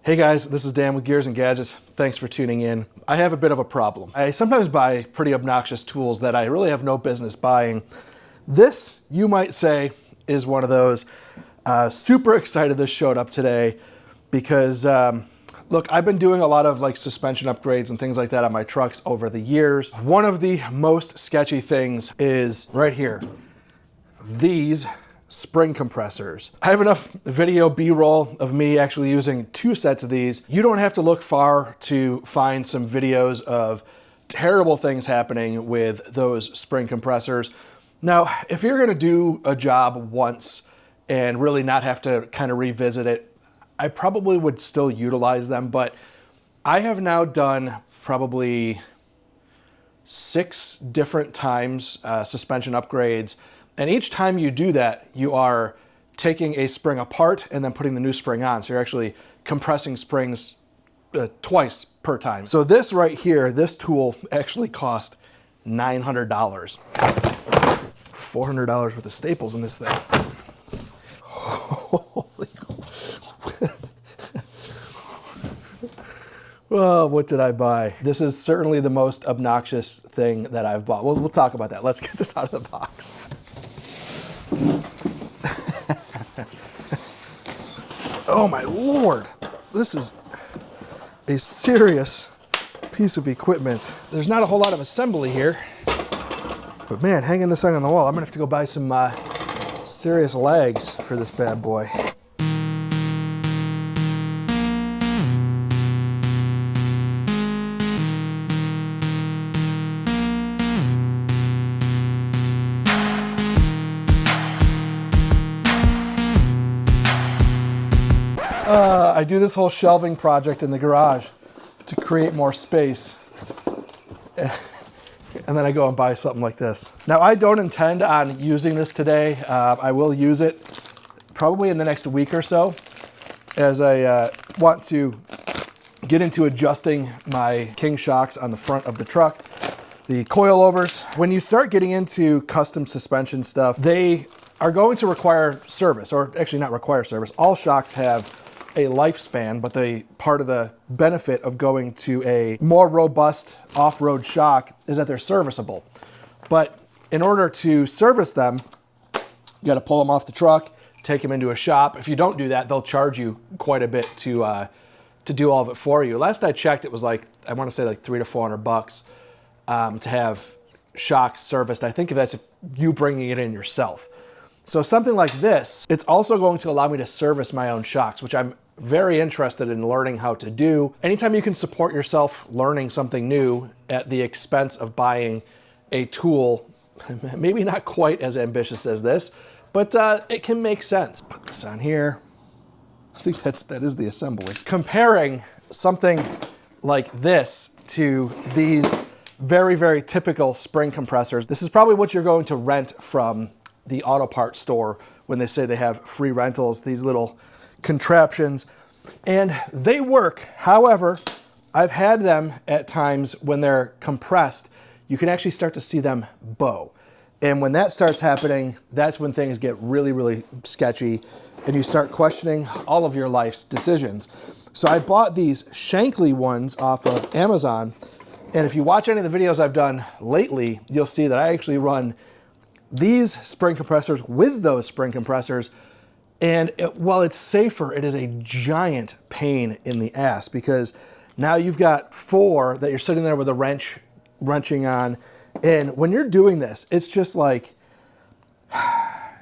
Hey guys, this is Dan with Gears and Gadgets. Thanks for tuning in. I have a bit of a problem. I sometimes buy pretty obnoxious tools that I really have no business buying. This, you might say, is one of those. Super excited this showed up today because, look, I've been doing a lot of like suspension upgrades and things like that on my trucks over the years. One of the most sketchy things is right here. These spring compressors. I have enough video B-roll of me actually using 2 sets of these. You don't have to look far to find some videos of terrible things happening with those spring compressors. Now, if you're gonna do a job once and really not have to kind of revisit it, I probably would still utilize them, but I have now done probably 6 different times suspension upgrades. And each time you do that, you are taking a spring apart and then putting the new spring on. So you're actually compressing springs twice per time. So this right here, this tool actually cost $900. $400 worth of staples in this thing. Holy. Oh, what did I buy? This is certainly the most obnoxious thing that I've bought. We'll talk about that. Let's get this out of the box. Oh my Lord, this is a serious piece of equipment. There's not a whole lot of assembly here, but man, hanging this thing on the wall, I'm gonna have to go buy some serious legs for this bad boy. I do this whole shelving project in the garage to create more space. And then I go and buy something like this. Now, I don't intend on using this today. I will use it probably in the next week or so as I want to get into adjusting my king shocks on the front of the truck, the coilovers. When you start getting into custom suspension stuff, they are going to require service, or actually not require service. All shocks have a lifespan, but part of the benefit of going to a more robust off-road shock is that they're serviceable. But in order to service them, you got to pull them off the truck, take them into a shop. If you don't do that, they'll charge you quite a bit to do all of it for you. Last I checked, it was like, I want to say like $300 to $400 to have shocks serviced. I think that's you bringing it in yourself. So something like this, it's also going to allow me to service my own shocks, which I'm very interested in learning how to do. Anytime you can support yourself learning something new at the expense of buying a tool, maybe not quite as ambitious as this, but it can make sense. Put this on here. I think that is the assembly. Comparing something like this to these very, very typical spring compressors, this is probably what you're going to rent from the auto parts store when they say they have free rentals, these little contraptions, and they work. However, I've had them at times when they're compressed, you can actually start to see them bow. And when that starts happening, that's when things get really, really sketchy and you start questioning all of your life's decisions. So I bought these Shankly ones off of Amazon. And if you watch any of the videos I've done lately, you'll see that I actually run these spring compressors with those spring compressors. And while it's safer, it is a giant pain in the ass because now you've got 4 that you're sitting there with a wrenching on. And when you're doing this, it's just like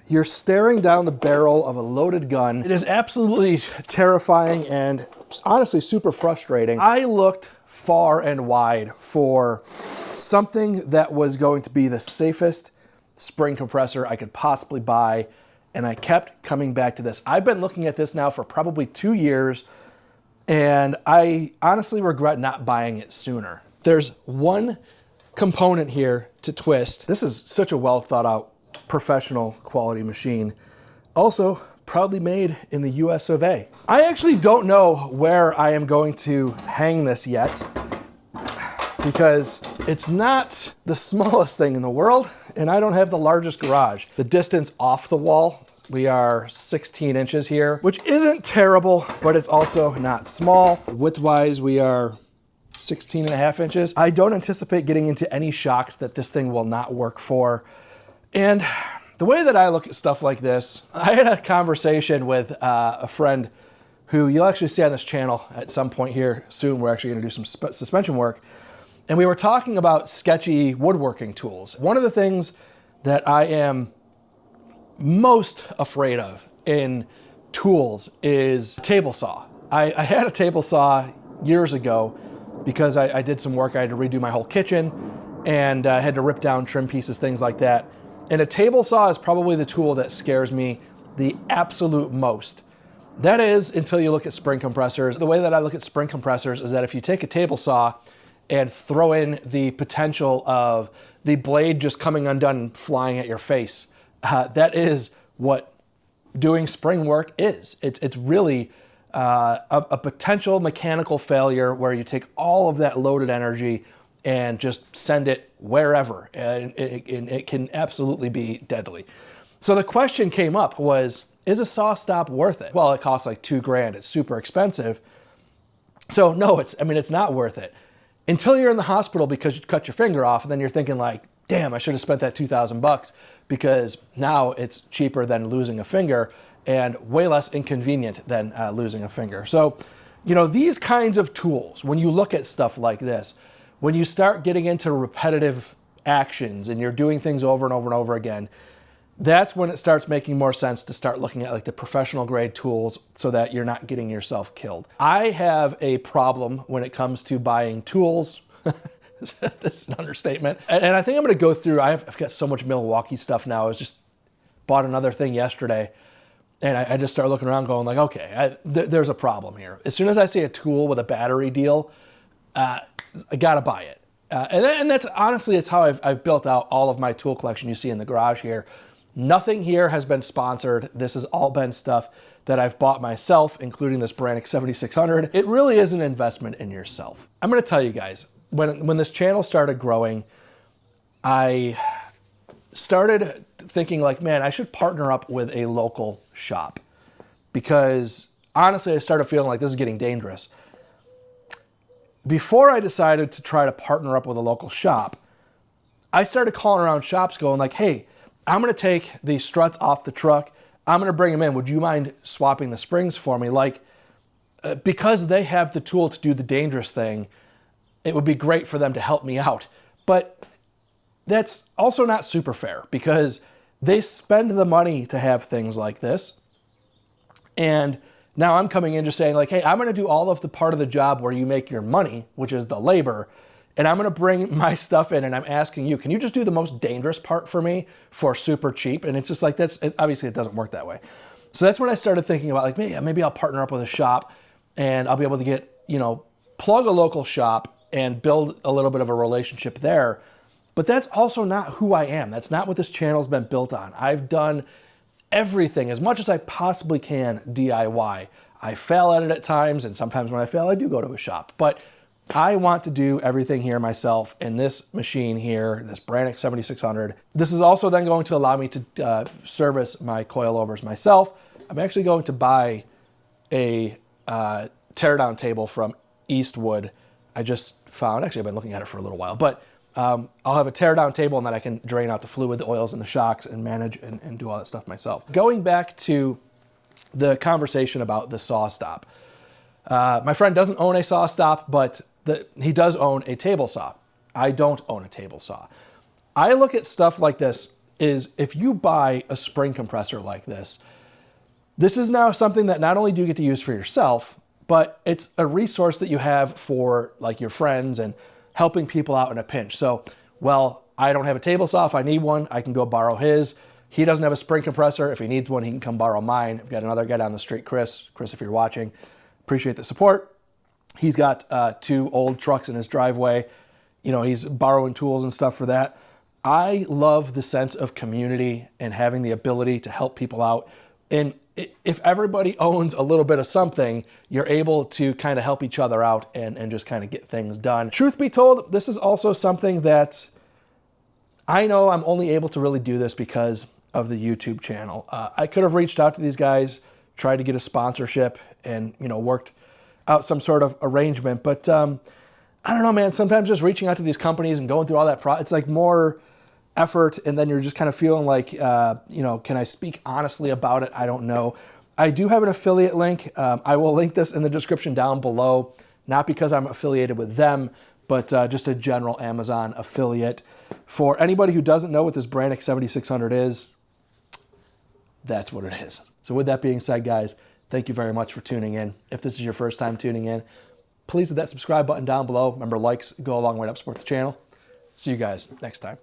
you're staring down the barrel of a loaded gun. It is absolutely terrifying and honestly super frustrating. I looked far and wide for something that was going to be the safest spring compressor I could possibly buy, and I kept coming back to this. I've been looking at this now for probably 2 years, and I honestly regret not buying it sooner. There's one component here to twist. This is such a well thought out professional quality machine. Also, proudly made in the US of A. I actually don't know where I am going to hang this yet because it's not the smallest thing in the world and I don't have the largest garage. The distance off the wall We are 16 inches here, which isn't terrible, but it's also not small. Width-wise, we are 16 and a half inches. I don't anticipate getting into any shocks that this thing will not work for. And the way that I look at stuff like this, I had a conversation with a friend who you'll actually see on this channel at some point here soon. We're actually gonna do some suspension work. And we were talking about sketchy woodworking tools. One of the things that I am most afraid of in tools is table saw. I had a table saw years ago because I did some work. I had to redo my whole kitchen and I had to rip down trim pieces, things like that. And a table saw is probably the tool that scares me the absolute most. That is until you look at spring compressors. The way that I look at spring compressors is that if you take a table saw and throw in the potential of the blade just coming undone and flying at your face, that is what doing spring work is. It's really a potential mechanical failure where you take all of that loaded energy and just send it wherever, and it can absolutely be deadly. So the question came up was, is a saw stop worth it? Well, it costs like $2,000. It's super expensive. So no, it's not worth it until you're in the hospital because you cut your finger off, and then you're thinking like, damn, I should have spent that $2,000 because now it's cheaper than losing a finger and way less inconvenient than losing a finger. So, you know, these kinds of tools, when you look at stuff like this, when you start getting into repetitive actions and you're doing things over and over and over again, that's when it starts making more sense to start looking at like the professional grade tools so that you're not getting yourself killed. I have a problem when it comes to buying tools. This is an understatement. And I think I'm gonna go through, I've got so much Milwaukee stuff now. I was just bought another thing yesterday and I just started looking around going like, okay, there's a problem here. As soon as I see a tool with a battery deal, I gotta buy it. And that's honestly, it's how I've built out all of my tool collection you see in the garage here. Nothing here has been sponsored. This has all been stuff that I've bought myself, including this Branick 7600. It really is an investment in yourself. I'm gonna tell you guys, when this channel started growing, I started thinking like, man, I should partner up with a local shop because honestly, I started feeling like this is getting dangerous. Before I decided to try to partner up with a local shop, I started calling around shops going like, hey, I'm gonna take the struts off the truck. I'm gonna bring them in. Would you mind swapping the springs for me? Like, because they have the tool to do the dangerous thing, it would be great for them to help me out. But that's also not super fair because they spend the money to have things like this. And now I'm coming in just saying like, hey, I'm gonna do all of the part of the job where you make your money, which is the labor, and I'm gonna bring my stuff in and I'm asking you, can you just do the most dangerous part for me for super cheap? And it's just like, obviously it doesn't work that way. So that's when I started thinking about like, maybe I'll partner up with a shop and I'll be able to get, plug a local shop and build a little bit of a relationship there. But that's also not who I am. That's not what this channel's been built on. I've done everything as much as I possibly can DIY. I fail at it at times, and sometimes when I fail, I do go to a shop. But I want to do everything here myself in this machine here, this Branick 7600. This is also then going to allow me to service my coilovers myself. I'm actually going to buy a teardown table from Eastwood. I just found, actually I've been looking at it for a little while, but I'll have a teardown table and then I can drain out the fluid, the oils, and the shocks and manage and do all that stuff myself. Going back to the conversation about the saw stop. My friend doesn't own a saw stop, but he does own a table saw. I don't own a table saw. I look at stuff like this is if you buy a spring compressor like this, this is now something that not only do you get to use for yourself, but it's a resource that you have for like your friends and helping people out in a pinch. So, well, I don't have a table saw. If I need one, I can go borrow his. He doesn't have a spring compressor. If he needs one, he can come borrow mine. I've got another guy down the street, Chris. Chris, if you're watching, appreciate the support. He's got 2 old trucks in his driveway. He's borrowing tools and stuff for that. I love the sense of community and having the ability to help people out. And if everybody owns a little bit of something, you're able to kind of help each other out and just kind of get things done. Truth be told, this is also something that I know I'm only able to really do this because of the YouTube channel. I could have reached out to these guys, tried to get a sponsorship, and worked out some sort of arrangement. But I don't know, man. Sometimes just reaching out to these companies and going through all that it's like more effort, and then you're just kind of feeling like, can I speak honestly about it? I don't know. I do have an affiliate link. I will link this in the description down below, not because I'm affiliated with them, but just a general Amazon affiliate. For anybody who doesn't know what this Branick 7600 is, that's what it is. So with that being said, guys, thank you very much for tuning in. If this is your first time tuning in, please hit that subscribe button down below. Remember, likes go a long way to help support the channel. See you guys next time.